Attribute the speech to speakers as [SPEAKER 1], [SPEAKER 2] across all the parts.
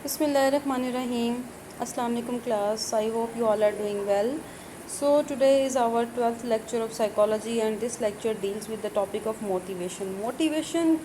[SPEAKER 1] Bismillahirrahmanirrahim. Assalamu alaikum class. I hope you all are doing well. So today is our 12th lecture of psychology and this lecture deals with the topic of motivation. Motivation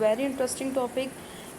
[SPEAKER 1] Very interesting topic.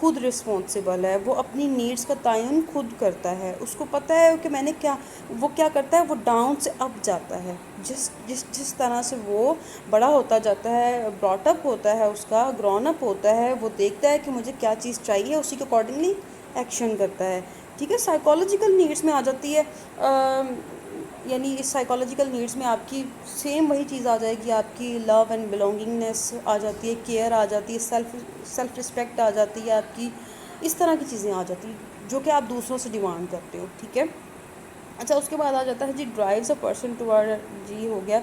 [SPEAKER 1] خود responsible ہے، وہ اپنی needs کا تعین خود کرتا ہے، اس کو پتہ ہے کہ میں نے وہ کیا کرتا ہے، وہ ڈاؤن سے اپ جاتا ہے، جس طرح سے وہ بڑا ہوتا جاتا ہے، براٹ اپ ہوتا ہے، اس کا گرون اپ ہوتا ہے، وہ دیکھتا ہے کہ مجھے کیا چیز چاہیے، اسی کے اکارڈنگلی ایکشن کرتا ہے. ٹھیک ہے. سائیکالوجیکل نیڈس میں آ جاتی ہے، یعنی اس سائیکالوجیکل نیڈس میں آپ کی سیم وہی چیز آ جائے گی، آپ کی لو اینڈ بلونگنگنیس آ جاتی ہے، کیئر آ جاتی ہے، سیلف رسپیکٹ آ جاتی ہے آپ کی، اس طرح کی چیزیں آ جاتی ہیں جو کہ آپ دوسروں سے ڈیمانڈ کرتے ہو. ٹھیک ہے. اچھا اس کے بعد آ جاتا ہے جی ڈرائیوز اے پرسن ٹوورڈ، جی ہو گیا.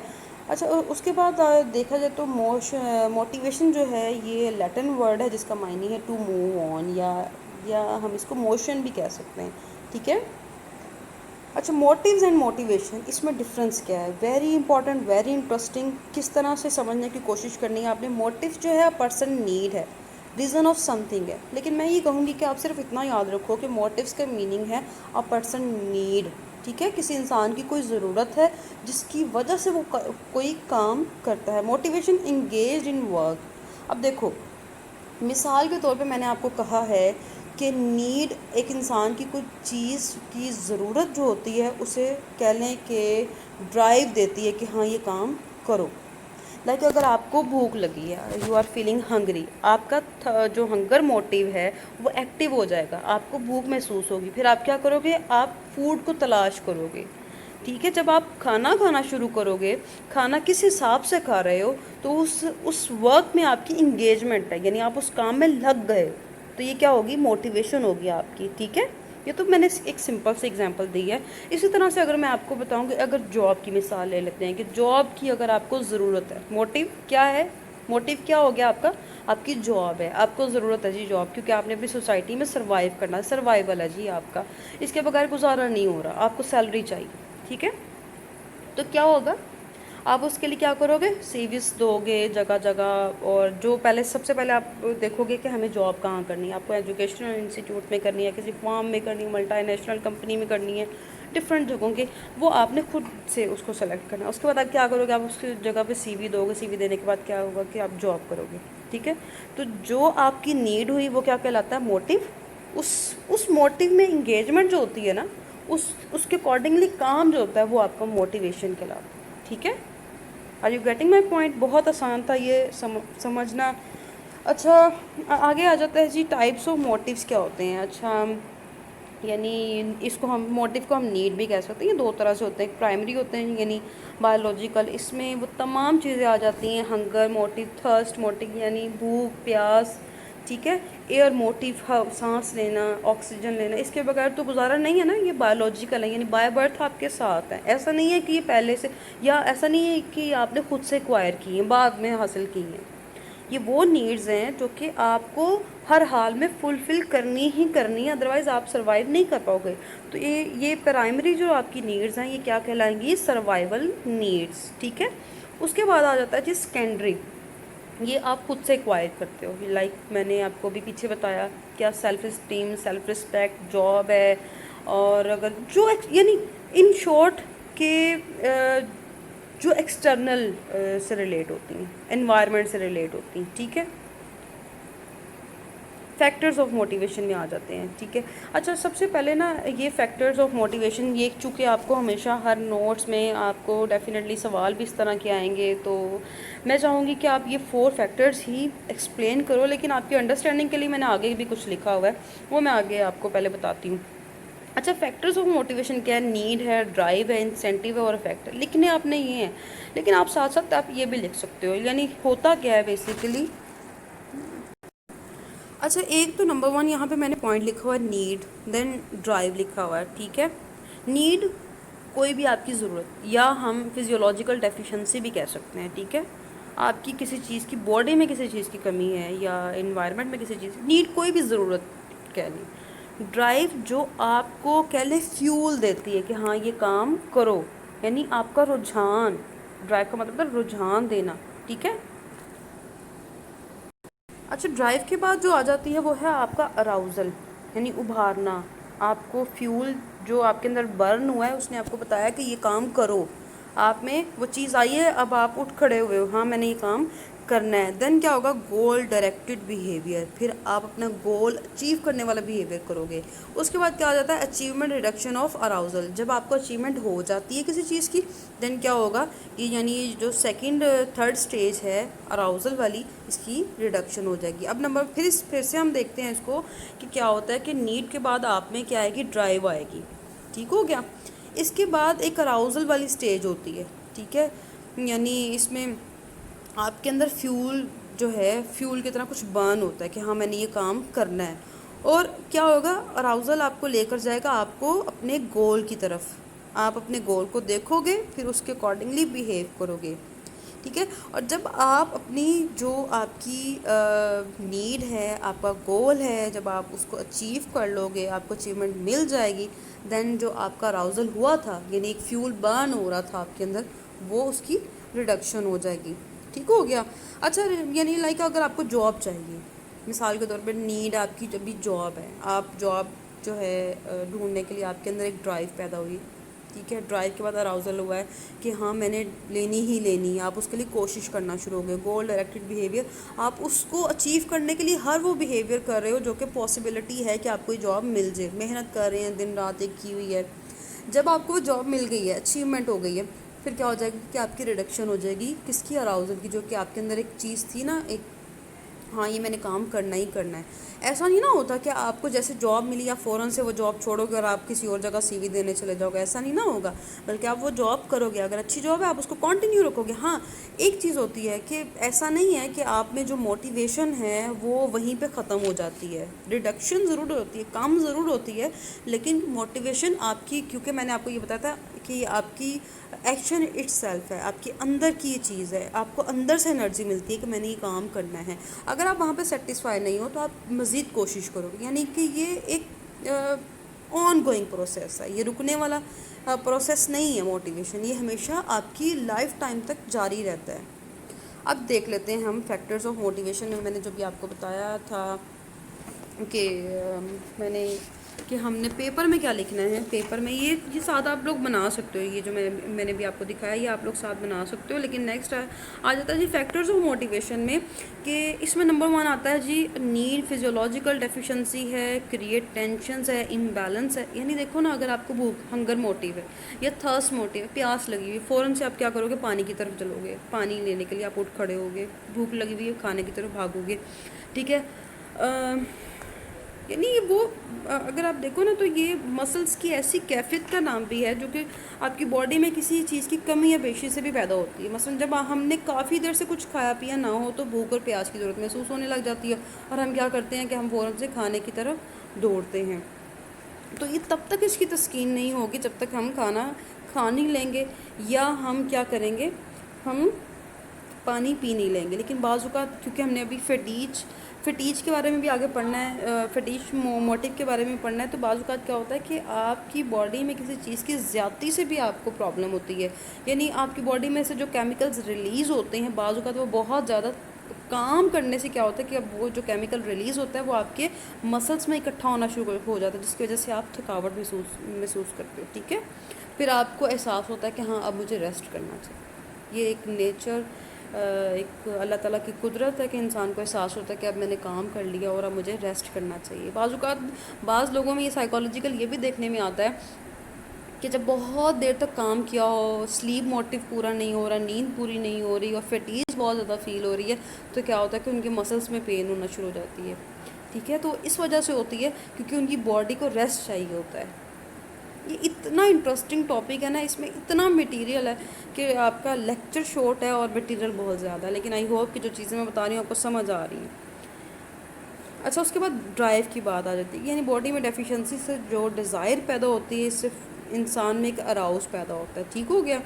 [SPEAKER 1] اچھا اس کے بعد دیکھا جائے تو موٹیویشن جو ہے یہ لیٹن ورڈ ہے جس کا معنی ہے ٹو موو آن، یا ہم اس کو موشن بھی کہہ سکتے ہیں. ٹھیک ہے. اچھا موٹیوز اینڈ موٹیویشن، اس میں ڈفرینس کیا ہے؟ Very important, very interesting. کس طرح سے سمجھنے کی کوشش کرنی ہے آپ نے. موٹیو جو ہے پرسن نیڈ ہے، ریزن آف سم تھنگ ہے، لیکن میں یہ کہوں گی کہ آپ صرف اتنا یاد رکھو کہ موٹیوز کا میننگ ہے اے پرسن نیڈ. ٹھیک ہے. کسی انسان کی کوئی ضرورت ہے جس کی وجہ سے وہ کوئی کام کرتا ہے. Motivation engage in work. اب دیکھو مثال کے طور پہ میں نے آپ کو کہا ہے کہ نیڈ ایک انسان کی کچھ چیز کی ضرورت جو ہوتی ہے اسے کہہ لیں کہ ڈرائیو دیتی ہے کہ ہاں یہ کام کرو. لائک اگر آپ کو بھوک لگی ہے، یو آر فیلنگ ہنگری، آپ کا جو ہنگر موٹیو ہے وہ ایکٹیو ہو جائے گا، آپ کو بھوک محسوس ہوگی، پھر آپ کیا کرو گے، آپ فوڈ کو تلاش کرو گے. ٹھیک ہے. جب آپ کھانا کھانا شروع کرو گے، کھانا کس حساب سے کھا رہے ہو، تو اس ورک میں آپ کی انگیجمنٹ ہے، یعنی آپ اس کام میں لگ گئے، تو یہ کیا ہوگی، موٹیویشن ہوگی آپ کی. ٹھیک ہے. یہ تو میں نے ایک سمپل سی ایگزامپل دی ہے. اسی طرح سے اگر میں آپ کو بتاؤں کہ اگر جاب کی مثال لے لیتے ہیں کہ جاب کی اگر آپ کو ضرورت ہے، موٹیو کیا ہے، موٹیو کیا ہو گیا آپ کا، آپ کی جاب ہے، آپ کو ضرورت ہے جی جاب، کیونکہ آپ نے اپنی سوسائٹی میں سروائیو کرنا ہے، سروائیول ہے جی آپ کا، اس کے بغیر گزارا نہیں ہو رہا، آپ کو سیلری چاہیے. ٹھیک ہے. تو کیا ہوگا، آپ اس کے لیے کیا کرو گے، سی ویز دو گے جگہ جگہ، اور جو پہلے سب سے پہلے آپ دیکھو گے کہ ہمیں جاب کہاں کرنی ہے. آپ کو ایجوکیشنل انسٹیٹیوٹ میں کرنی ہے، کسی فارم میں کرنی ہے، ملٹی نیشنل کمپنی میں کرنی ہے، ڈفرینٹ جگہوں کے، وہ آپ نے خود سے اس کو سلیکٹ کرنا ہے. اس کے بعد آپ کیا کرو گے، آپ اس کی جگہ پہ سی وی دو گے، سی وی دینے کے بعد کیا ہوگا کہ آپ جاب کرو گے. ٹھیک ہے. تو جو آپ کی نیڈ ہوئی وہ کیا کہلاتا ہے، موٹیو. اس موٹیو میں انگیجمنٹ جو ہوتی ہے نا، اس کے اکارڈنگلی کام جو ہوتا ہے وہ آپ کا موٹیویشن کہلاتا ہے. ٹھیک ہے. Are you getting my point? بہت آسان تھا یہ سمجھنا. اچھا آگے آ جاتا ہے جی ٹائپس آف موٹیوس کیا ہوتے ہیں. اچھا یعنی اس کو ہم موٹیو کو ہم نیڈ بھی کہہ سکتے ہیں. یہ دو طرح سے ہوتے ہیں، ایک پرائمری ہوتے ہیں یعنی بایولوجیکل، اس میں وہ تمام چیزیں آ جاتی ہیں، ہنگر موٹیو، تھرسٹ موٹیو یعنی بھوک پیاس. ٹھیک ہے. ایئر موٹیو، سانس لینا، آکسیجن لینا، اس کے بغیر تو گزارا نہیں ہے نا. یہ بایولوجیکل ہے، یعنی بائی برتھ آپ کے ساتھ ہے. ایسا نہیں ہے کہ یہ پہلے سے، یا ایسا نہیں ہے کہ آپ نے خود سے ایکوائر کی ہیں، بعد میں حاصل کی ہیں. یہ وہ نیڈز ہیں جو کہ آپ کو ہر حال میں فلفل کرنی ہی کرنی ہے، ادروائز آپ سروائیو نہیں کر پاؤ گے. تو یہ پرائمری جو آپ کی نیڈز ہیں یہ کیا کہلائیں گی، سروائیول نیڈز. ٹھیک ہے. اس کے بعد آ جاتا ہے جی سیکنڈری. یہ آپ خود سے ایکوائر کرتے ہو، لائک میں نے آپ کو بھی پیچھے بتایا کیا، self esteem, self respect, job ہے، اور اگر جو یعنی ان شارٹ کہ جو ایکسٹرنل سے ریلیٹ ہوتی ہیں، انوائرمنٹ سے ریلیٹ ہوتی ہیں. ٹھیک ہے. فیکٹرز آف موٹیویشن میں آ جاتے ہیں. ٹھیک ہے. اچھا سب سے پہلے نا یہ فیکٹرز آف موٹیویشن، یہ چونکہ آپ کو ہمیشہ ہر نوٹس میں آپ کو ڈیفینیٹلی سوال بھی اس طرح کے آئیں گے، تو میں چاہوں گی کہ آپ یہ 4 فیکٹرز ہی ایکسپلین کرو، لیکن آپ کی انڈرسٹینڈنگ کے لیے میں نے آگے بھی کچھ لکھا ہوا ہے، وہ میں آگے آپ کو پہلے بتاتی ہوں. اچھا فیکٹرز آف موٹیویشن کیا ہے، نیڈ ہے، ڈرائیو ہے، انسینٹیو ہے، اور افیکٹ ہے. لکھنے آپ نے یہ ہیں، لیکن آپ ساتھ ساتھ آپ یہ بھی لکھ سکتے ہو. یعنی ہوتا کیا ہے بیسیکلی. اچھا ایک تو نمبر 1 یہاں پہ میں نے پوائنٹ لکھا ہوا ہے نیڈ، دین ڈرائیو لکھا ہوا ہے. ٹھیک ہے. نیڈ کوئی بھی آپ کی ضرورت، یا ہم فزیولوجیکل ڈیفیشنسی بھی کہہ سکتے ہیں. ٹھیک ہے. آپ کی کسی چیز کی باڈی میں کسی چیز کی کمی ہے، یا انوائرمنٹ میں کسی چیز، نیڈ کوئی بھی ضرورت کہہ لیں. ڈرائیو جو آپ کو کہہ لیں فیول دیتی ہے کہ ہاں یہ کام کرو، یعنی آپ کا رجحان. ڈرائیو کا مطلب ہے رجحان دینا. ٹھیک ہے. اچھا ڈرائیو کے بعد جو آ جاتی ہے وہ ہے آپ کا اراؤزل، یعنی ابھارنا. آپ کو فیول جو آپ کے اندر برن ہوا ہے، اس نے آپ کو بتایا کہ یہ کام کرو، آپ میں وہ چیز آئی ہے، اب آپ اٹھ کھڑے ہوئے ہو، ہاں میں نے یہ کام کرنا ہے. دین کیا ہوگا؟ Goal directed behaviour. پھر آپ اپنا گول اچیو کرنے والا بیہیویئر کرو گے. اس کے بعد کیا آ جاتا ہے؟ Achievement reduction of arousal. جب آپ کو اچیومنٹ ہو جاتی ہے کسی چیز کی، دین کیا ہوگا کہ یعنی جو سیکنڈ تھرڈ سٹیج ہے اراؤزل والی، اس کی ریڈکشن ہو جائے گی. اب نمبر پھر سے ہم دیکھتے ہیں اس کو کہ کیا ہوتا ہے کہ نیڈ کے بعد آپ میں کیا آئے گی؟ ڈرائیو آئے گی. ٹھیک ہو گیا. اس کے بعد ایک اراؤزل والی سٹیج ہوتی ہے. ٹھیک ہے، یعنی اس میں آپ کے اندر فیول جو ہے، فیول کی طرح کچھ برن ہوتا ہے کہ ہاں میں نے یہ کام کرنا ہے. اور کیا ہوگا؟ اراؤزل آپ کو لے کر جائے گا آپ کو اپنے گول کی طرف. آپ اپنے گول کو دیکھو گے، پھر اس کے اکارڈنگلی بیہیو کرو گے. ٹھیک ہے. اور جب آپ اپنی جو آپ کی نیڈ ہے، آپ کا گول ہے، جب آپ اس کو اچیو کر لو گے، آپ کو اچیومنٹ مل جائے گی، دین جو آپ کا اراؤزل ہوا تھا، یعنی ایک فیول برن ہو رہا تھا آپ کے اندر، وہ اس کی ریڈکشن ہو جائے گی. ٹھیک ہو گیا. اچھا، یعنی لائک اگر آپ کو جاب چاہیے، مثال کے طور پہ نیڈ آپ کی جب بھی جاب ہے، آپ جاب جو ہے ڈھونڈنے کے لیے آپ کے اندر ایک ڈرائیو پیدا ہوئی. ٹھیک ہے. ڈرائیو کے بعد اراؤزل ہوا ہے کہ ہاں میں نے لینی ہی لینی ہے. آپ اس کے لیے کوشش کرنا شروع ہو گئے. Goal directed behaviour. آپ اس کو اچیو کرنے کے لیے ہر وہ بیہیویئر کر رہے ہو جو کہ پاسبلٹی ہے کہ آپ کو جاب مل جائے. محنت کر رہے ہیں، دن رات ایک کی ہوئی ہے. جب آپ کو وہ جاب مل گئی ہے، اچیومنٹ ہو گئی ہے، پھر کیا ہو جائے گی کہ آپ کی ریڈکشن ہو جائے گی. کس کی؟ اراؤزل کی. جو کہ آپ کے اندر ایک چیز تھی نا، ایک ہاں یہ میں نے کام کرنا ہی کرنا ہے. ایسا نہیں نا ہوتا کہ آپ کو جیسے جاب ملی آپ فوراً سے وہ جاب چھوڑو گے اور آپ کسی اور جگہ سی وی دینے چلے جاؤ گے. ایسا نہیں نا ہوگا، بلکہ آپ وہ جاب کرو گے. اگر اچھی جاب ہے آپ اس کو کنٹینیو رکھو گے. ہاں ایک چیز ہوتی ہے کہ ایسا نہیں ہے کہ آپ میں جو موٹیویشن ہے وہ وہیں پہ ختم ہو جاتی ہے. ریڈکشن ضرور ہوتی ہے، کم ضرور ہوتی ہے، لیکن موٹیویشن آپ کی، کیونکہ میں نے آپ کو یہ بتایا تھا کہ یہ آپ کی ایکشن اٹ سیلف ہے، آپ کے اندر کی یہ چیز ہے. آپ کو اندر سے انرجی ملتی ہے کہ میں نے یہ کام کرنا ہے. اگر آپ وہاں پہ سیٹسفائی نہیں ہو تو آپ مزید کوشش کرو گے. یعنی کہ یہ ایک آن گوئنگ پروسیس ہے، یہ رکنے والا پروسیس نہیں ہے. موٹیویشن یہ ہمیشہ آپ کی لائف ٹائم تک جاری رہتا ہے. اب دیکھ لیتے ہیں ہم فیکٹرز آف موٹیویشن میں نے جو بھی آپ کو بتایا تھا کہ میں نے کہ ہم نے پیپر میں کیا لکھنا ہے. پیپر میں یہ ساتھ آپ لوگ بنا سکتے ہو. یہ جو میں نے بھی آپ کو دکھایا یہ آپ لوگ ساتھ بنا سکتے ہو. لیکن نیکسٹ آ جاتا ہے جی فیکٹرز آف موٹیویشن میں، کہ اس میں نمبر 1 آتا ہے جی نیڈ. فزیولوجیکل ڈیفیشنسی ہے، کریٹ ٹینشنز ہے، امبیلنس ہے. یعنی دیکھو نا، اگر آپ کو بھوک ہنگر موٹیو ہے یا تھرس موٹیو ہے، پیاس لگی ہوئی، فوراً سے آپ کیا کرو گے؟ پانی کی طرف چلو گے. پانی لینے کے لیے آپ اٹھ کھڑے ہوگے. بھوک لگی ہوئی ہے، کھانے کی طرف بھاگو گے. ٹھیک ہے. یعنی وہ اگر آپ دیکھو نا تو یہ مسلس کی ایسی کیفیت کا نام بھی ہے جو کہ آپ کی باڈی میں کسی چیز کی کمی یا بیشی سے بھی پیدا ہوتی ہے. مثلا جب ہم نے کافی دیر سے کچھ کھایا پیا نہ ہو تو بھوک اور پیاس کی ضرورت محسوس ہونے لگ جاتی ہے، اور ہم کیا کرتے ہیں کہ ہم فوراً سے کھانے کی طرف دوڑتے ہیں. تو یہ تب تک اس کی تسکین نہیں ہوگی جب تک ہم کھا نہیں لیں گے، یا ہم کیا کریں گے؟ ہم پانی پی نہیں لیں گے. لیکن بعض اوقات کیونکہ ہم نے ابھی فٹیج کے بارے میں بھی آگے پڑھنا ہے، فٹیج موٹیو کے بارے میں پڑھنا ہے، تو بعض اوقات کیا ہوتا ہے کہ آپ کی باڈی میں کسی چیز کی زیادتی سے بھی آپ کو پرابلم ہوتی ہے. یعنی آپ کی باڈی میں سے جو کیمیکلز ریلیز ہوتے ہیں بعض اوقات وہ بہت زیادہ کام کرنے سے کیا ہوتا ہے کہ اب وہ جو کیمیکل ریلیز ہوتا ہے وہ آپ کے مسلس میں اکٹھا ہونا شروع ہو جاتا ہے، جس کی وجہ سے آپ تھکاوٹ محسوس کرتے ہو. ٹھیک ہے. پھر آپ کو احساس ہوتا ہے کہ ہاں اب مجھے ریسٹ کرنا چاہیے. یہ ایک نیچر، ایک اللہ تعالیٰ کی قدرت ہے کہ انسان کو احساس ہوتا ہے کہ اب میں نے کام کر لیا اور اب مجھے ریسٹ کرنا چاہیے. بعض اوقات بعض لوگوں میں یہ سائیکالوجیکل یہ بھی دیکھنے میں آتا ہے کہ جب بہت دیر تک کام کیا ہو، سلیپ موٹیو پورا نہیں ہو رہا، نیند پوری نہیں ہو رہی اور فٹیج بہت زیادہ فیل ہو رہی ہے، تو کیا ہوتا ہے کہ ان کے مسلس میں پین ہونا شروع ہو جاتی ہے. ٹھیک ہے. تو اس وجہ سے ہوتی ہے کیونکہ ان کی باڈی کو ریسٹ چاہیے ہوتا ہے. یہ اتنا انٹرسٹنگ ٹاپک ہے نا، اس میں اتنا مٹیریل ہے کہ آپ کا لیکچر شارٹ ہے اور مٹیریل بہت زیادہ ہے. لیکن آئی ہوپ کہ جو چیزیں میں بتا رہی ہوں آپ کو سمجھ آ رہی ہیں. اچھا، اس کے بعد ڈرائیو کی بات آ جاتی ہے. یعنی باڈی میں ڈیفیشنسی سے جو ڈیزائر پیدا ہوتی ہے، صرف انسان میں ایک اراؤز پیدا ہوتا ہے. ٹھیک ہو گیا.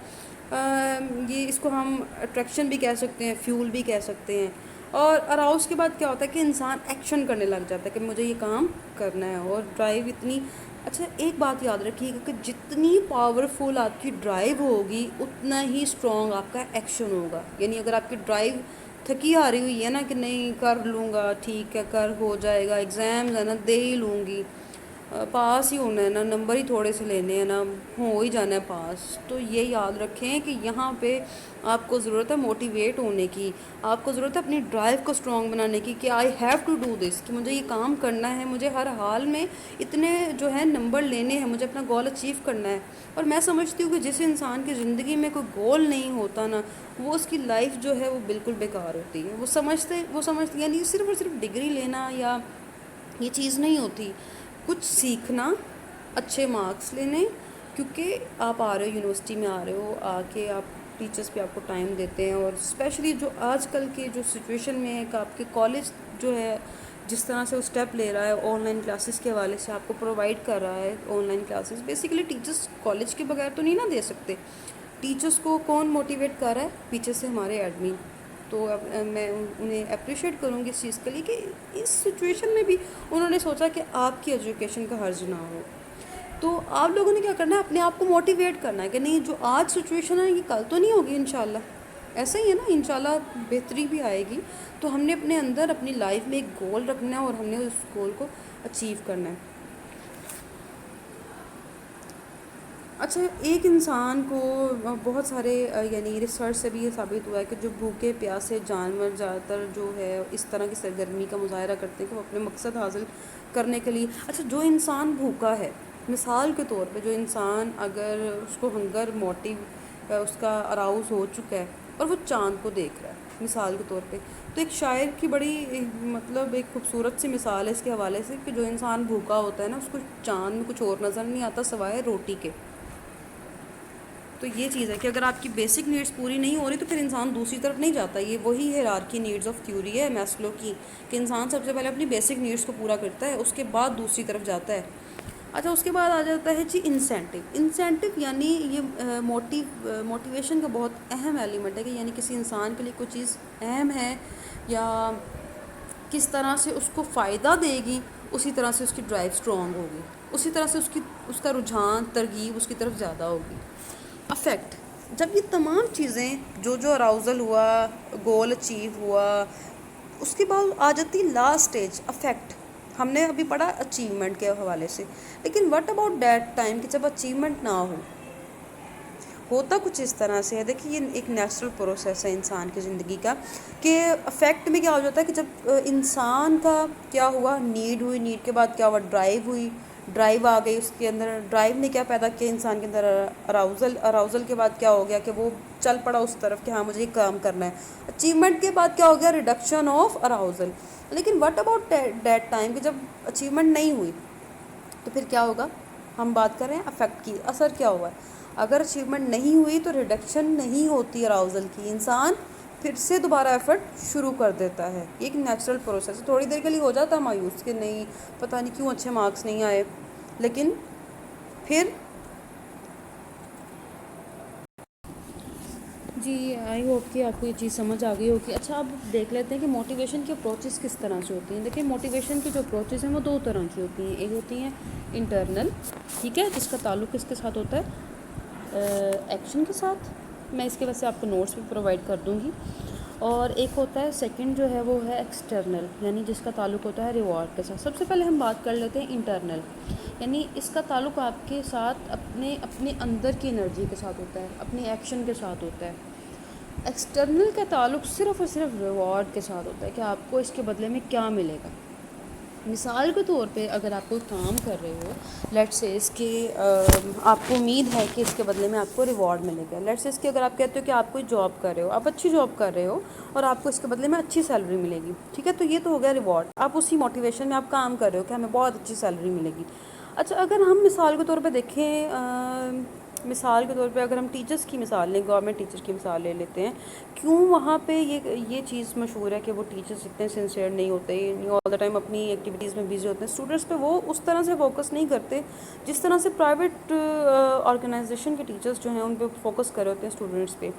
[SPEAKER 1] یہ اس کو ہم اٹریکشن بھی کہہ سکتے ہیں، فیول بھی کہہ سکتے ہیں. اور اراؤز کے بعد کیا ہوتا ہے کہ انسان ایکشن کرنے لگ جاتا ہے کہ مجھے یہ کام کرنا ہے. اور ڈرائیو اتنی اچھا، ایک بات یاد رکھیے کہ جتنی پاورفل آپ کی ڈرائیو ہوگی اتنا ہی اسٹرانگ آپ کا ایکشن ہوگا. یعنی اگر آپ کی ڈرائیو تھکی آ رہی ہوئی ہے نا کہ نہیں کر لوں گا، ٹھیک ہے کر ہو جائے گا، ایگزامز ہے نا دے ہی لوں گی، پاس ہی ہونا ہے نا، نمبر ہی تھوڑے سے لینے ہیں نا، ہو ہی جانا ہے پاس. تو یہ یاد رکھیں کہ یہاں پہ آپ کو ضرورت ہے موٹیویٹ ہونے کی، آپ کو ضرورت ہے اپنی ڈرائیو کو اسٹرانگ بنانے کی کہ I have to do this, کہ مجھے یہ کام کرنا ہے، مجھے ہر حال میں اتنے جو ہے نمبر لینے ہیں، مجھے اپنا گول اچیو کرنا ہے. اور میں سمجھتی ہوں کہ جس انسان کی زندگی میں کوئی گول نہیں ہوتا نا، وہ اس کی لائف جو ہے وہ بالکل بیکار ہوتی ہے. وہ سمجھتے یعنی صرف اور صرف ڈگری لینا یا یہ چیز نہیں ہوتی. کچھ سیکھنا، اچھے مارکس لینے، کیونکہ آپ آ رہے ہو یونیورسٹی میں، آ رہے ہو، آ کے آپ ٹیچرس بھی آپ کو ٹائم دیتے ہیں. اور اسپیشلی جو آج کل کی جو سچویشن میں ہے کہ آپ کے کالج جو ہے جس طرح سے وہ اسٹیپ لے رہا ہے آن لائن کلاسز کے حوالے سے، آپ کو پرووائڈ کر رہا ہے on line classes. Basically teachers college کے بغیر تو نہیں نا دے سکتے. ٹیچرس کو کون موٹیویٹ کر رہا ہے؟ پیچھے سے ہمارے ایڈمن. تو اب میں انہیں اپریشیٹ کروں گی اس چیز کے لیے کہ اس سچویشن میں بھی انہوں نے سوچا کہ آپ کی ایجوکیشن کا حرج نہ ہو. تو آپ لوگوں نے کیا کرنا ہے؟ اپنے آپ کو موٹیویٹ کرنا ہے کہ نہیں، جو آج سچویشن ہے یہ کل تو نہیں ہوگی انشاءاللہ. ایسا ہی ہے نا، انشاءاللہ بہتری بھی آئے گی. تو ہم نے اپنے اندر اپنی لائف میں ایک گول رکھنا ہے اور ہم نے اس گول کو اچیو کرنا ہے. اچھا، ایک انسان کو بہت سارے یعنی ریسرچ سے بھی یہ ثابت ہوا ہے کہ جو بھوکے پیاسے جانور زیادہ تر جو ہے اس طرح کی سرگرمی کا مظاہرہ کرتے ہیں کہ وہ اپنے مقصد حاصل کرنے کے لیے. اچھا، جو انسان بھوکا ہے، مثال کے طور پہ جو انسان اگر اس کو ہنگر موٹیو اس کا اراؤز ہو چکا ہے اور وہ چاند کو دیکھ رہا ہے مثال کے طور پہ، تو ایک شاعر کی بڑی مطلب ایک خوبصورت سی مثال ہے اس کے حوالے سے کہ جو انسان بھوکا ہوتا ہے نا، اس کو چاند میں کچھ اور نظر نہیں آتا سوائے روٹی کے. تو یہ چیز ہے کہ اگر آپ کی بیسک نیڈس پوری نہیں ہو رہی تو پھر انسان دوسری طرف نہیں جاتا. یہ وہی ہیرارکی نیڈز آف تھیوری ہے میسلو کی، کہ انسان سب سے پہلے اپنی بیسک نیڈس کو پورا کرتا ہے، اس کے بعد دوسری طرف جاتا ہے. اچھا، اس کے بعد آ جاتا ہے جی انسینٹیو. انسینٹیو یعنی یہ موٹیویشن کا بہت اہم ایلیمنٹ ہے کہ یعنی کسی انسان کے لیے کوئی چیز اہم ہے یا کس طرح سے اس کو فائدہ دے گی، اسی طرح سے اس کی ڈرائیو اسٹرانگ ہوگی، اسی طرح سے اس کا رجحان ترغیب اس کی طرف زیادہ ہوگی. افیکٹ، جب یہ تمام چیزیں جو اراؤزل ہوا، گول اچیو ہوا، اس کے بعد آ جاتی لاسٹ اسٹیج افیکٹ. ہم نے ابھی پڑھا اچیومنٹ کے حوالے سے، لیکن واٹ اباؤٹ دیٹ ٹائم کہ جب اچیومنٹ نہ ہو؟ ہوتا کچھ اس طرح سے ہے. دیکھیے، یہ ایک نیچرل پروسیس ہے انسان کی زندگی کا کہ افیکٹ میں کیا ہو جاتا ہے کہ جب انسان کا کیا ہوا، نیڈ ہوئی، نیڈ کے بعد کیا ہوا، ڈرائیو ہوئی، ڈرائیو آ گئی اس کے اندر. ڈرائیو نے کیا پیدا کیا انسان کے اندر؟ اراؤزل کے بعد کیا ہو گیا کہ وہ چل پڑا اس طرف کہ ہاں مجھے یہ کام کرنا ہے. اچیومنٹ کے بعد کیا ہو گیا؟ Reduction of arousal. لیکن واٹ اباؤٹ دیٹ ٹائم کہ جب اچیومنٹ نہیں ہوئی تو پھر کیا ہوگا؟ ہم بات کر رہے ہیں افیکٹ کی. اثر کیا ہوا ہے؟ اگر اچیومنٹ نہیں ہوئی تو ریڈکشن نہیں ہوتی اراؤزل کی، انسان پھر سے دوبارہ ایفرٹ شروع کر دیتا ہے. ایک نیچرل پروسیس. تھوڑی دیر کے لیے ہو جاتا ہے مایوس کہ نہیں پتہ نہیں کیوں اچھے مارکس نہیں آئے، لیکن پھر جی آئی ہوپ کہ آپ کو یہ چیز سمجھ آ گئی ہوگی. اچھا، اب دیکھ لیتے ہیں کہ موٹیویشن کی اپروچز کس طرح سے ہوتی ہیں. دیکھیں، موٹیویشن کی جو اپروچز ہیں وہ دو طرح کی ہوتی ہیں. ایک ہوتی ہیں انٹرنل، ٹھیک ہے، جس کا تعلق کس کے ساتھ ہوتا ہے؟ ایکشن کے ساتھ. میں اس کے وجہ سے آپ کو نوٹس بھی پرووائڈ کر دوں گی. اور ایک ہوتا ہے سیکنڈ جو ہے وہ ہے ایکسٹرنل، یعنی جس کا تعلق ہوتا ہے ریوارڈ کے ساتھ. سب سے پہلے ہم بات کر لیتے ہیں انٹرنل، یعنی اس کا تعلق آپ کے ساتھ اپنے اندر کی انرجی کے ساتھ ہوتا ہے، اپنی ایکشن کے ساتھ ہوتا ہے. ایکسٹرنل کا تعلق صرف اور صرف ریوارڈ کے ساتھ ہوتا ہے کہ آپ کو اس کے بدلے میں کیا ملے گا. مثال کے طور پہ اگر آپ کوئی کام کر رہے ہو، لیٹ سے اس کے آپ کو امید ہے کہ اس کے بدلے میں آپ کو ریوارڈ ملے گا. لیٹ سے اس کے اگر آپ کہتے ہو کہ آپ کوئی جاب کر رہے ہو، آپ اچھی جاب کر رہے ہو اور آپ کو اس کے بدلے میں اچھی سیلری ملے گی، ٹھیک ہے، تو یہ تو ہو گیا ریوارڈ. آپ اسی موٹیویشن میں آپ کام کر رہے ہو کہ ہمیں بہت اچھی سیلری ملے گی. اچھا، اگر ہم مثال کے طور پہ دیکھیں، مثال کے طور پہ اگر ہم ٹیچرس کی مثال لیں، گورنمنٹ ٹیچر کی مثال لے لیتے ہیں. کیوں وہاں پہ یہ چیز مشہور ہے کہ وہ ٹیچرس اتنے سنسیئر نہیں ہوتے، آل دا ٹائم اپنی ایکٹیویٹیز میں بزی ہوتے ہیں. اسٹوڈنٹس پہ وہ اس طرح سے فوکس نہیں کرتے جس طرح سے پرائیویٹ آرگنائزیشن کے ٹیچرس جو ہیں ان پہ فوکس کر رہے ہوتے ہیں اسٹوڈنٹس پہ.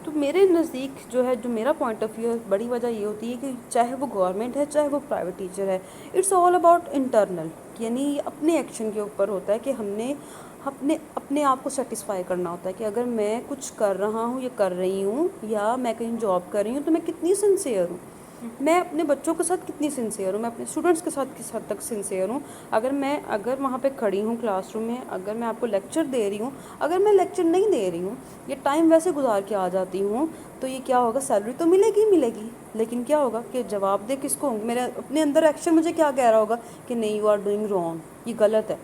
[SPEAKER 1] تو میرے نزدیک جو ہے، جو میرا پوائنٹ آف ویو ہے، بڑی وجہ یہ ہوتی ہے کہ چاہے وہ گورنمنٹ ہے چاہے وہ پرائیویٹ ٹیچر ہے، اٹس آل اباؤٹ انٹرنل. یعنی اپنے ایکشن کے اوپر ہوتا ہے کہ ہم نے اپنے آپ کو سیٹسفائی کرنا ہوتا ہے کہ اگر میں کچھ کر رہا ہوں یا کر رہی ہوں یا میں کہیں جاب کر رہی ہوں تو میں کتنی سنسیئر ہوں. میں اپنے بچوں کے ساتھ کتنی سنسیئر ہوں، میں اپنے اسٹوڈنٹس کے ساتھ کس حد تک سنسیئر ہوں. اگر وہاں پہ کھڑی ہوں کلاس روم میں، اگر میں آپ کو لیکچر دے رہی ہوں، اگر میں لیکچر نہیں دے رہی ہوں، یہ ٹائم ویسے گزار کے آ جاتی ہوں، تو یہ کیا ہوگا، سیلری تو ملے گی، لیکن کیا ہوگا کہ جواب دے کس کو ہوں، میرے اپنے اندر ایکشن مجھے کیا کہہ رہا ہوگا کہ نہیں، یو آر ڈوئنگ رانگ، یہ غلط ہے.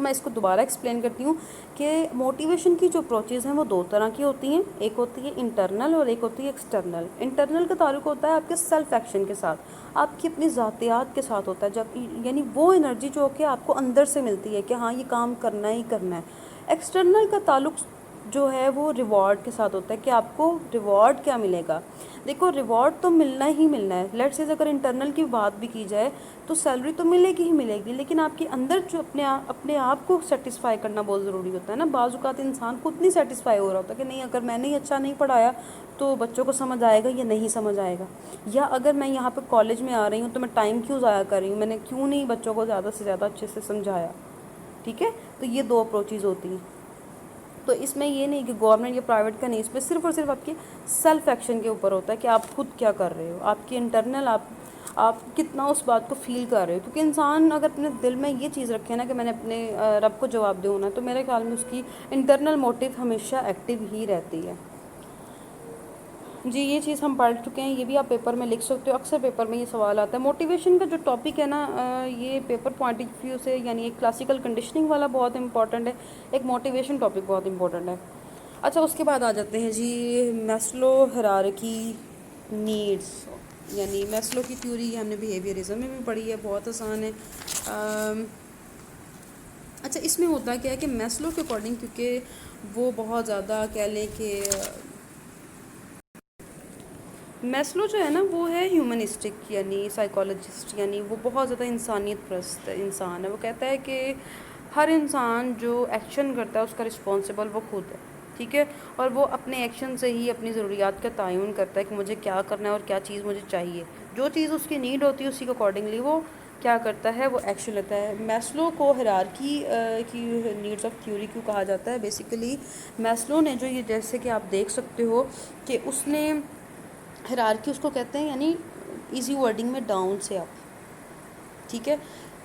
[SPEAKER 1] میں اس کو دوبارہ ایکسپلین کرتی ہوں کہ موٹیویشن کی جو اپروچز ہیں وہ دو طرح کی ہوتی ہیں. ایک ہوتی ہے انٹرنل اور ایک ہوتی ہے ایکسٹرنل. انٹرنل کا تعلق ہوتا ہے آپ کے سیلف ایکشن کے ساتھ، آپ کی اپنی ذاتیات کے ساتھ ہوتا ہے، جب یعنی وہ انرجی جو کہ آپ کو اندر سے ملتی ہے کہ ہاں یہ کام کرنا ہی کرنا ہے. ایکسٹرنل کا تعلق جو ہے وہ ریوارڈ کے ساتھ ہوتا ہے کہ آپ کو ریوارڈ کیا ملے گا. دیکھو ریوارڈ تو ملنا ہی ملنا ہے. لیٹس سے اگر انٹرنل کی بات بھی کی جائے تو سیلری تو ملے گی ہی ملے گی، لیکن آپ کے اندر جو اپنے آپ کو سیٹسفائی کرنا بہت ضروری ہوتا ہے نا. بعض اوقات انسان خود نہیں سیٹسفائی ہو رہا ہوتا کہ نہیں، اگر میں نے اچھا نہیں پڑھایا تو بچوں کو سمجھ آئے گا یا نہیں سمجھ آئے گا، یا اگر میں یہاں پہ کالج میں آ رہی ہوں تو میں ٹائم کیوں ضائع کر رہی ہوں، میں نے کیوں نہیں بچوں کو زیادہ سے زیادہ اچھے سے سمجھایا. ٹھیک ہے، تو یہ دو اپروچز ہوتی ہیں. تو اس میں یہ نہیں کہ گورنمنٹ یا پرائیویٹ کا نہیں، اس میں صرف اور صرف آپ کے سیلف ایکشن کے اوپر ہوتا ہے کہ آپ خود کیا کر رہے ہو، آپ کی انٹرنل آپ کتنا اس بات کو فیل کر رہے ہو. کیونکہ انسان اگر اپنے دل میں یہ چیز رکھے نا کہ میں نے اپنے رب کو جواب دوں نا، تو میرے خیال میں اس کی انٹرنل موٹیو ہمیشہ ایکٹیو ہی رہتی ہے. جی یہ چیز ہم پڑھ چکے ہیں، یہ بھی آپ پیپر میں لکھ سکتے ہو، اکثر پیپر میں یہ سوال آتا ہے. موٹیویشن کا جو ٹاپک ہے نا، یہ پیپر پوائنٹ آف ویو سے یعنی ایک کلاسیکل کنڈیشننگ والا بہت امپورٹنٹ ہے، ایک موٹیویشن ٹاپک بہت امپورٹنٹ ہے. اچھا اس کے بعد آ جاتے ہیں جی میسلو ہیرارکی نیڈس، یعنی میسلو کی تھیوری ہم نے بیہیویئرزم میں بھی پڑھی ہے، بہت آسان ہے. اچھا اس میں ہوتا کیا ہے کہ میسلو کے اکارڈنگ، کیونکہ وہ بہت زیادہ کہہ لیں کہ میسلو جو ہے نا وہ ہے ہیومنسٹک یعنی سائیکالوجسٹ، یعنی وہ بہت زیادہ انسانیت پرست انسان ہے. وہ کہتا ہے کہ ہر انسان جو ایکشن کرتا ہے اس کا رسپانسبل وہ خود ہے. ٹھیک ہے، اور وہ اپنے ایکشن سے ہی اپنی ضروریات کا تعین کرتا ہے کہ مجھے کیا کرنا ہے اور کیا چیز مجھے چاہیے. جو چیز اس کی نیڈ ہوتی ہے اسی کے اکارڈنگلی وہ کیا کرتا ہے، وہ ایکشن لیتا ہے. میسلو کو ہیرارکی کی نیڈس آف تھیوری کیوں کہا جاتا ہے؟ بیسیکلی میسلو نے جو یہ، جیسے کہ آپ دیکھ سکتے ہو کہ اس نے ہیرارکی اس کو کہتے ہیں، یعنی ایزی ورڈنگ میں ڈاؤن سے اپ. ٹھیک ہے،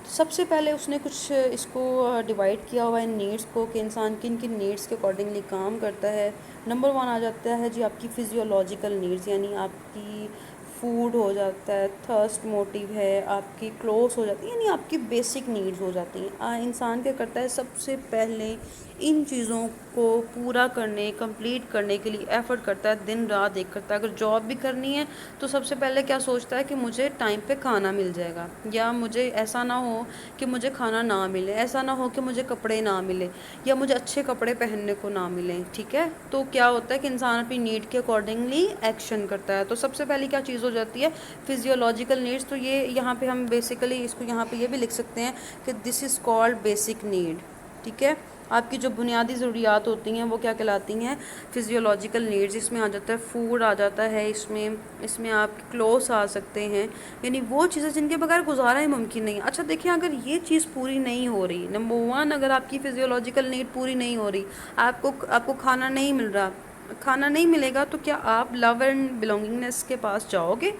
[SPEAKER 1] سب سے پہلے اس نے کچھ اس کو ڈیوائڈ کیا ہوا ہے نیڈس کو کہ انسان کن کن نیڈس کے اکارڈنگلی کام کرتا ہے. نمبر 1 آ جاتا ہے جی آپ کی فزیولوجیکل نیڈس، یعنی آپ کی فوڈ ہو جاتا ہے، تھرسٹ موٹیو ہے، آپ کی کلوتھس ہو جاتی ہیں، یعنی آپ کی بیسک نیڈس ہو جاتی ہیں. انسان کیا کرتا ہے، سب سے پہلے ان چیزوں کو پورا کرنے، کمپلیٹ کرنے کے لیے ایفرٹ کرتا ہے، دن رات ایک کرتا ہے. اگر جاب بھی کرنی ہے تو سب سے پہلے کیا سوچتا ہے کہ مجھے ٹائم پہ کھانا مل جائے گا، یا مجھے ایسا نہ ہو کہ مجھے کھانا نہ ملے، ایسا نہ ہو کہ مجھے کپڑے نہ ملے یا مجھے اچھے کپڑے پہننے کو نہ ملیں. ٹھیک ہے، تو کیا ہوتا ہے کہ انسان اپنی نیڈ کے اکارڈنگلی ایکشن کرتا ہے. تو سب سے پہلی کیا چیز ہو جاتی ہے، فزیولوجیکل نیڈس. تو یہ یہاں پہ ہم بیسیکلی اس کو یہاں پہ یہ بھی لکھ سکتے ہیں کہ دس از کالڈ بیسک نیڈ. ٹھیک ہے، آپ کی جو بنیادی ضروریات ہوتی ہیں وہ کیا کہلاتی ہیں، فزیولوجیکل نیڈز. اس میں آ جاتا ہے فوڈ، آ جاتا ہے اس میں آپ کلوتھس آ سکتے ہیں، یعنی وہ چیزیں جن کے بغیر گزارا ہی ممکن نہیں ہے. اچھا دیکھیں، اگر یہ چیز پوری نہیں ہو رہی، نمبر 1 اگر آپ کی فزیولوجیکل نیڈ پوری نہیں ہو رہی، آپ کو کھانا نہیں مل رہا، کھانا نہیں ملے گا، تو کیا آپ لو اینڈ بلونگنگنیس کے پاس جاؤ گے،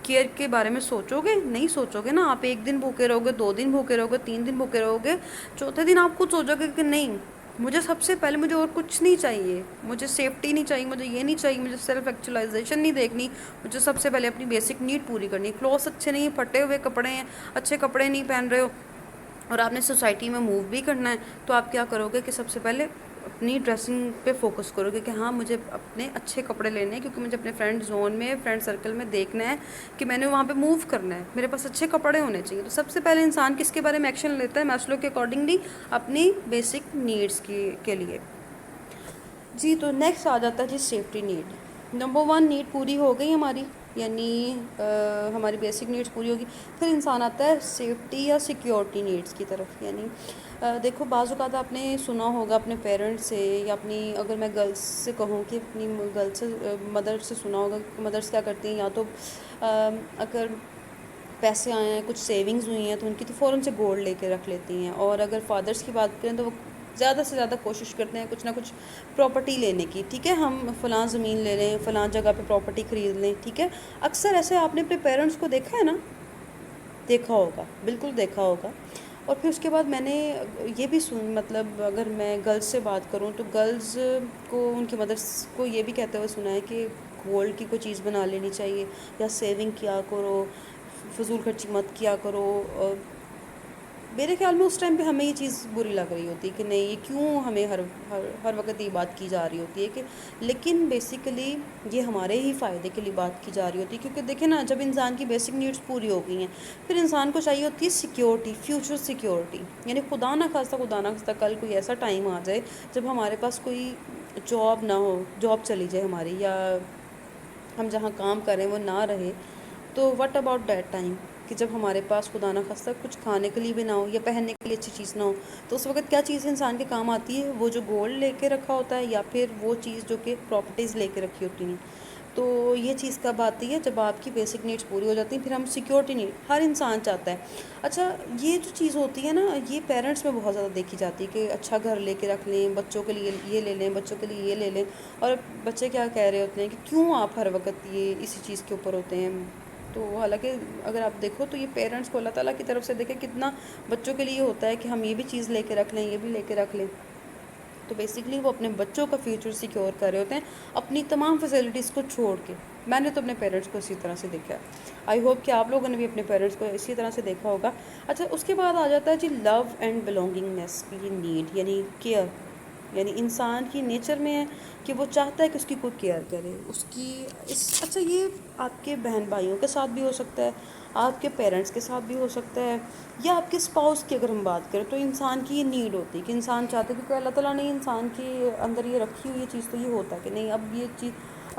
[SPEAKER 1] کیئر کے بارے میں سوچو گے؟ نہیں سوچو گے نا. آپ 1 دن بھوکے رہو گے، 2 دن بھوکے رہو گے، 3 دن بھوکے رہو گے، چوتھے دن آپ خود سوچو گے کہ نہیں، مجھے سب سے پہلے مجھے اور کچھ نہیں چاہیے، مجھے سیفٹی نہیں چاہیے، مجھے یہ نہیں چاہیے، مجھے سیلف ایکچولائزیشن نہیں دیکھنی، مجھے سب سے پہلے اپنی بیسک نیڈ پوری کرنی. کلوتھس اچھے نہیں، پھٹے ہوئے کپڑے ہیں، اچھے کپڑے نہیں پہن رہے ہو، اور آپ نے سوسائٹی میں موو بھی کرنا ہے، تو آپ کیا کرو گے کہ سب سے پہلے اپنی ڈریسنگ پہ فوکس کرو گے کہ ہاں مجھے اپنے اچھے کپڑے لینے ہیں، کیونکہ مجھے اپنے فرینڈ زون میں، فرینڈ سرکل میں دیکھنا ہے کہ میں نے وہاں پہ موو کرنا ہے، میرے پاس اچھے کپڑے ہونے چاہیے. تو سب سے پہلے انسان کس کے بارے میں ایکشن لیتا ہے، میسلو کے اکارڈنگلی اپنی بیسک نیڈس کے لیے. جی تو نیکسٹ آ جاتا ہے جی سیفٹی نیڈ. نمبر 1 نیڈ پوری ہو گئی ہماری، یعنی ہماری بیسک نیڈس پوری ہوگی. پھر انسان آتا ہے سیفٹی یا سیکیورٹی نیڈس کی طرف. یعنی دیکھو بعض اوقات آپ نے سنا ہوگا اپنے پیرنٹس سے، یا اپنی، اگر میں گرلس سے کہوں کہ اپنی گرلس سے، مدر سے سنا ہوگا کہ مدرس کیا کرتی ہیں، یا تو اگر پیسے آئے ہیں، کچھ سیونگز ہوئی ہیں تو ان کی تو فوراً سے گولڈ لے کے رکھ لیتی ہیں. اور اگر فادرس کی بات کریں تو وہ زیادہ سے زیادہ کوشش کرتے ہیں کچھ نہ کچھ پراپرٹی لینے کی، ٹھیک ہے، ہم فلاں زمین لے لیں، فلاں جگہ پہ پراپرٹی خرید لیں، ٹھیک ہے. اکثر ایسے آپ نے اپنے پیرنٹس کو دیکھا ہے نا، دیکھا ہوگا، بالکل دیکھا ہوگا. اور پھر اس کے بعد میں نے یہ بھی مطلب اگر میں گرلز سے بات کروں تو گرلز کو ان کی مدرس کو یہ بھی کہتے ہوئے سنا ہے کہ گولڈ کی کوئی چیز بنا لینی چاہیے، یا سیونگ کیا کرو، فضول خرچی مت کیا کرو. میرے خیال میں اس ٹائم پہ ہمیں یہ چیز بری لگ رہی ہوتی کہ نہیں، یہ کیوں ہمیں ہر وقت یہ بات کی جا رہی ہوتی ہے کہ، لیکن بیسیکلی یہ ہمارے ہی فائدے کے لیے بات کی جا رہی ہوتی ہے. کیونکہ دیکھیں نا، جب انسان کی بیسک نیڈس پوری ہو گئی ہیں پھر انسان کو چاہیے ہوتی ہے سیکیورٹی، فیوچر سیکیورٹی. یعنی خدا نہ خواستہ کل کوئی ایسا ٹائم آ جائے جب ہمارے پاس کوئی جاب نہ ہو، جاب چلی جائے ہماری، یا ہم جہاں کام کریں وہ نہ رہے، تو واٹ اباؤٹ دیٹ ٹائم، کہ جب ہمارے پاس خدا نہ خواستہ کچھ کھانے کے لیے بھی نہ ہو یا پہننے کے لیے اچھی چیز نہ ہو، تو اس وقت کیا چیز انسان کے کام آتی ہے؟ وہ جو گولڈ لے کے رکھا ہوتا ہے، یا پھر وہ چیز جو کہ پراپرٹیز لے کے رکھی ہوتی ہیں. تو یہ چیز کب آتی ہے؟ جب آپ کی بیسک نیڈس پوری ہو جاتی ہیں. پھر ہم سیکیورٹی نہیں، ہر انسان چاہتا ہے. اچھا، یہ جو چیز ہوتی ہے نا، یہ پیرنٹس میں بہت زیادہ دیکھی جاتی ہے کہ اچھا گھر لے کے رکھ لیں، بچوں کے لیے یہ لے لیں، بچوں کے لیے یہ لے لیں. اور بچے کیا کہہ رہے ہوتے ہیں کہ کیوں آپ ہر وقت یہ اسی چیز کے اوپر ہوتے ہیں. تو حالانکہ اگر آپ دیکھو تو یہ پیرنٹس کو اللہ تعالیٰ کی طرف سے دیکھیں کتنا بچوں کے لیے ہوتا ہے کہ ہم یہ بھی چیز لے کے رکھ لیں، یہ بھی لے کے رکھ لیں. تو بیسکلی وہ اپنے بچوں کا فیوچر سیکیور کر رہے ہوتے ہیں اپنی تمام فیسلٹیز کو چھوڑ کے. میں نے تو اپنے پیرنٹس کو اسی طرح سے دیکھا ہے. آئی ہوپ کہ آپ لوگوں نے بھی اپنے پیرنٹس کو اسی طرح سے دیکھا ہوگا. اچھا، اس کے بعد آ جاتا ہے جی لو اینڈ بلونگنگنیس کی نیڈ، یعنی کیئر. یعنی انسان کی نیچر میں ہے کہ وہ چاہتا ہے کہ اس کی کوئی کیئر کرے، اس کی اچھا، یہ آپ کے بہن بھائیوں کے ساتھ بھی ہو سکتا ہے، آپ کے پیرنٹس کے ساتھ بھی ہو سکتا ہے، یا آپ کے اسپاؤس کی اگر ہم بات کریں تو انسان کی یہ نیڈ ہوتی ہے کہ انسان چاہتا ہے، کیونکہ اللہ تعالیٰ نے انسان کے اندر یہ رکھی ہوئی یہ چیز، تو یہ ہوتا ہے کہ نہیں، اب یہ چیز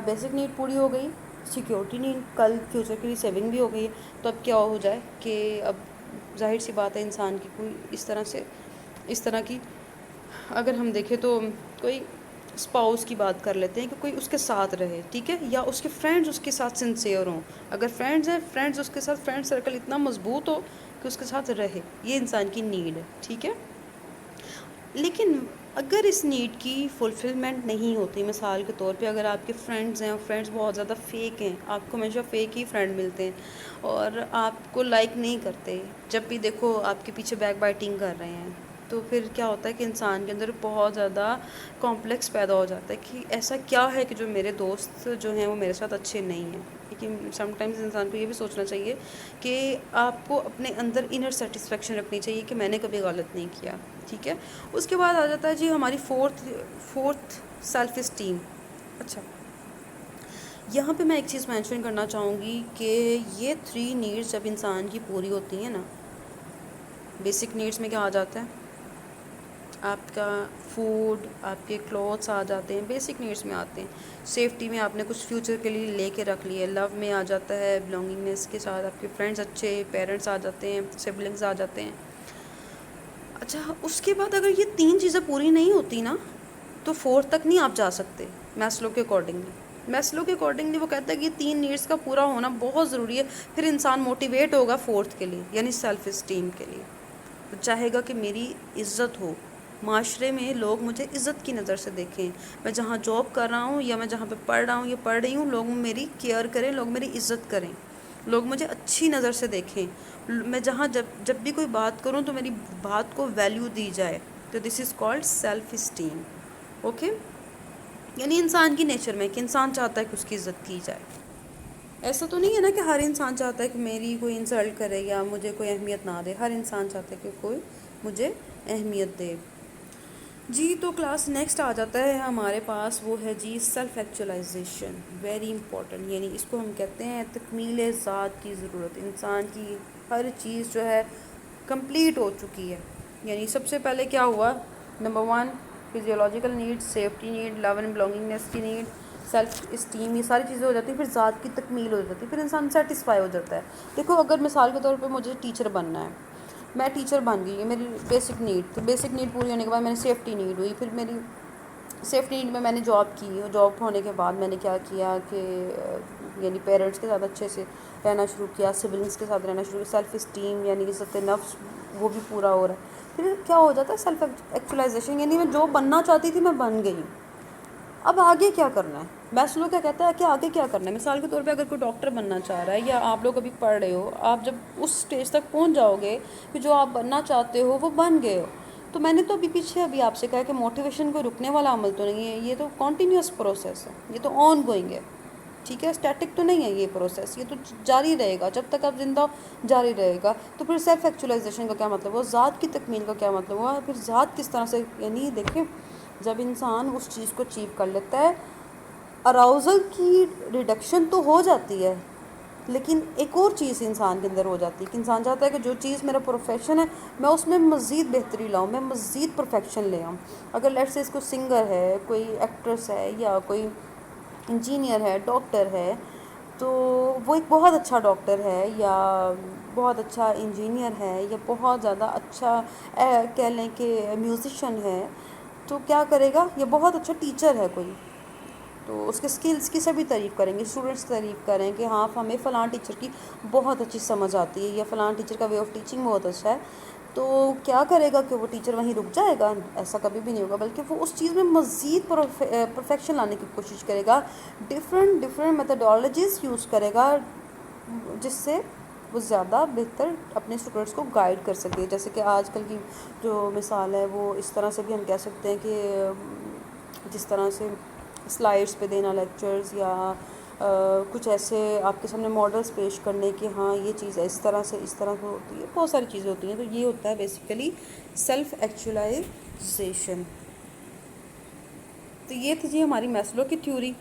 [SPEAKER 1] بیسک نیڈ پوری ہو گئی، سیکیورٹی نیڈ، کل فیوچر کے لیے سیونگ بھی ہو گئی ہے، تو اب کیا ہو جائے کہ اب ظاہر سی بات ہے انسان کی کوئی اس طرح کی اگر ہم دیکھیں تو کوئی اسپاؤس کی بات کر لیتے ہیں کہ کوئی اس کے ساتھ رہے، ٹھیک ہے، یا اس کے فرینڈز اس کے ساتھ سنسیئر ہوں. اگر فرینڈز ہیں، فرینڈز اس کے ساتھ، فرینڈ سرکل اتنا مضبوط ہو کہ اس کے ساتھ رہے، یہ انسان کی نیڈ ہے، ٹھیک ہے. لیکن اگر اس نیڈ کی فلفلمنٹ نہیں ہوتی، مثال کے طور پہ اگر آپ کے فرینڈز ہیں اور فرینڈز بہت زیادہ فیک ہیں، آپ کو ہمیشہ فیک ہی فرینڈ ملتے ہیں اور آپ کو لائک نہیں کرتے، جب بھی دیکھو آپ کے پیچھے بیک بائٹنگ کر رہے ہیں، تو پھر کیا ہوتا ہے کہ انسان کے اندر بہت زیادہ کمپلیکس پیدا ہو جاتا ہے کہ ایسا کیا ہے کہ جو میرے دوست جو ہیں وہ میرے ساتھ اچھے نہیں ہیں. لیکن سم ٹائمز انسان کو یہ بھی سوچنا چاہیے کہ آپ کو اپنے اندر انر سیٹسفیکشن رکھنی چاہیے کہ میں نے کبھی غلط نہیں کیا، ٹھیک ہے. اس کے بعد آ جاتا ہے جی ہماری فورتھ سیلف اسٹیم. اچھا، یہاں پہ میں ایک چیز مینشن کرنا چاہوں گی کہ یہ 3 نیڈس جب انسان کی پوری ہوتی ہیں نا، بیسک نیڈس میں کیا آ جاتا ہے؟ آپ کا فوڈ، آپ کے کلوتھس آ جاتے ہیں، بیسک نیڈس میں آتے ہیں. سیفٹی میں آپ نے کچھ فیوچر کے لیے لے کے رکھ لیے. لو میں آ جاتا ہے بلونگنگنیس کے ساتھ آپ کے فرینڈز اچھے، پیرنٹس آ جاتے ہیں، سبلنگز آ جاتے ہیں. اچھا، اس کے بعد اگر یہ 3 چیزیں پوری نہیں ہوتی نا تو 4 تک نہیں آپ جا سکتے. میسلو کے اکارڈنگلی وہ کہتا ہے کہ یہ 3 نیڈس کا پورا ہونا بہت ضروری ہے، پھر انسان موٹیویٹ ہوگا 4تھ کے لیے، یعنی سیلف اسٹیم کے لیے. وہ چاہے گا کہ میری عزت ہو، معاشرے میں لوگ مجھے عزت کی نظر سے دیکھیں، میں جہاں جاب کر رہا ہوں یا میں جہاں پہ پڑھ رہا ہوں یا پڑھ رہی ہوں، لوگ میری کیئر کریں، لوگ میری عزت کریں، لوگ مجھے اچھی نظر سے دیکھیں. میں جہاں جب بھی کوئی بات کروں تو میری بات کو ویلیو دی جائے. تو this is called self esteem. Okay, یعنی انسان کی نیچر میں کہ انسان چاہتا ہے کہ اس کی عزت کی جائے. ایسا تو نہیں ہے نا کہ ہر انسان چاہتا ہے کہ میری کوئی انسلٹ کرے یا مجھے کوئی اہمیت نہ دے. ہر انسان چاہتا ہے کہ کوئی مجھے اہمیت دے. جی تو کلاس نیکسٹ آ جاتا ہے ہمارے پاس، وہ ہے جی سیلف ایکچولائزیشن. ویری امپورٹنٹ، یعنی اس کو ہم کہتے ہیں تکمیل ذات کی ضرورت. انسان کی ہر چیز جو ہے کمپلیٹ ہو چکی ہے. یعنی سب سے پہلے کیا ہوا؟ Number 1 physiological need, safety need, love and belongingness کی نیڈ، سیلف اسٹیم، یہ ساری چیزیں ہو جاتی ہیں. پھر ذات کی تکمیل ہو جاتی ہے، پھر انسان سیٹسفائی ہو جاتا ہے. دیکھو، اگر مثال کے طور پہ مجھے ٹیچر بننا ہے، میں ٹیچر بن گئی، یہ میری بیسک نیڈ. تو بیسک نیڈ پوری ہونے کے بعد میری سیفٹی نیڈ ہوئی، پھر میری سیفٹی نیٹ میں نے جاب کی، اور جاب ہونے کے بعد میں نے کیا کیا کہ یعنی پیرنٹس کے ساتھ اچھے سے رہنا شروع کیا، سبلنگس کے ساتھ رہنا شروع کیا، سیلف اسٹیم یعنی عزت نفس وہ بھی پورا ہو رہا ہے۔ پھر کیا ہو جاتا ہے سیلف ایکچولائزیشن، یعنی میں جو بننا چاہتی تھی میں بن گئی، اب آگے کیا کرنا ہے۔ میسلو کیا کہتا ہے کہ آگے کیا کرنا ہے؟ مثال کے طور پہ اگر کوئی ڈاکٹر بننا چاہ رہا ہے، یا آپ لوگ ابھی پڑھ رہے ہو، آپ جب اس سٹیج تک پہنچ جاؤ گے کہ جو آپ بننا چاہتے ہو وہ بن گئے ہو، تو میں نے تو ابھی پیچھے آپ سے کہا کہ موٹیویشن کوئی رکنے والا عمل تو نہیں ہے، یہ تو کنٹینیوس پروسیس ہے، یہ تو آن گوئنگ ہے، ٹھیک ہے، اسٹیٹک تو نہیں ہے یہ پروسیس، یہ تو جاری رہے گا جب تک آپ زندہ جاری رہے گا۔ تو پھر سیلف ایکچولائزیشن کا کیا مطلب ہوا، ذات کی تکمیل کا کیا مطلب ہوا، پھر ذات کس طرح سے، یعنی دیکھیں جب انسان اس چیز کو اچیو کر لیتا ہے، اراؤزل کی ریڈکشن تو ہو جاتی ہے، لیکن ایک اور چیز انسان کے اندر ہو جاتی ہے کہ انسان چاہتا ہے کہ جو چیز میرا پروفیشن ہے میں اس میں مزید بہتری لاؤں، میں مزید پرفیکشن لے آؤں۔ اگر لیٹس سے اس کو سنگر ہے، کوئی ایکٹریس ہے، یا کوئی انجینئر ہے، ڈاکٹر ہے، تو وہ ایک بہت اچھا ڈاکٹر ہے، یا بہت اچھا انجینئر ہے، یا بہت زیادہ اچھا کہہ لیں کہ میوزیشین ہے، تو کیا کرے گا، یہ بہت اچھا ٹیچر ہے کوئی، تو اس کے سکلز کی سبھی تعریف کریں گے، اسٹوڈنٹس تعریف کریں کہ ہاں ہمیں فلاں ٹیچر کی بہت اچھی سمجھ آتی ہے، یا فلاں ٹیچر کا وے آف ٹیچنگ بہت اچھا ہے، تو کیا کرے گا کہ وہ ٹیچر وہیں رک جائے گا؟ ایسا کبھی بھی نہیں ہوگا، بلکہ وہ اس چیز میں مزید پرفیکشن لانے کی کوشش کرے گا، ڈفرینٹ میتھڈالوجیز یوز کرے گا، جس سے وہ زیادہ بہتر اپنے اسٹوڈنٹس کو گائیڈ کر سکے۔ جیسے کہ آج کل کی جو مثال ہے وہ اس طرح سے بھی ہم کہہ سکتے ہیں کہ جس طرح سے سلائڈس پہ دینا لیکچرز، یا کچھ ایسے آپ کے سامنے ماڈلس پیش کرنے کہ ہاں یہ چیز اس طرح سے ہوتی ہے، بہت ساری چیزیں ہوتی ہیں، تو یہ ہوتا ہے بیسیکلی سیلف ایکچولائزیشن۔ تو یہ تھی جی ہماری میسلو کی تھیوری۔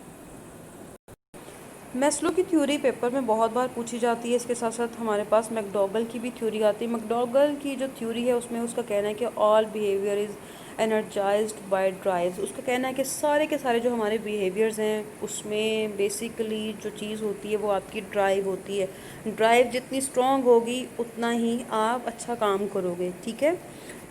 [SPEAKER 1] میسلو کی تھیوری پیپر میں بہت بار پوچھی جاتی ہے، اس کے ساتھ ساتھ ہمارے پاس میکڈوگل کی بھی تھیوری آتی ہے۔ میکڈوگل کی جو تھیوری ہے اس میں اس کا کہنا ہے کہ all behaviour is energised by drives, اس کا کہنا ہے کہ سارے کے سارے جو ہمارے بیہیویئرز ہیں اس میں بیسیکلی جو چیز ہوتی ہے وہ آپ کی ڈرائیو ہوتی ہے، ڈرائیو جتنی اسٹرانگ ہوگی اتنا ہی آپ اچھا کام کرو گے، ٹھیک ہے۔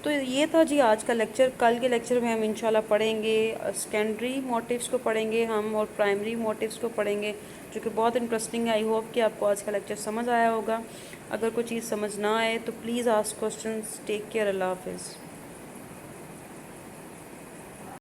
[SPEAKER 1] تو یہ تھا جی آج کا لیکچر۔ کل کے لیکچر میں ہم انشاءاللہ پڑھیں گے سیکنڈری موٹیوز کو پڑھیں گے ہم، اور پرائمری موٹیوز کو پڑھیں گے، جو کہ بہت انٹرسٹنگ ہے۔ آئی ہوپ کہ آپ کو آج کا لیکچر سمجھ آیا ہوگا۔ اگر کوئی چیز سمجھ نہ آئے تو please ask questions. Take care, اللہ حافظ۔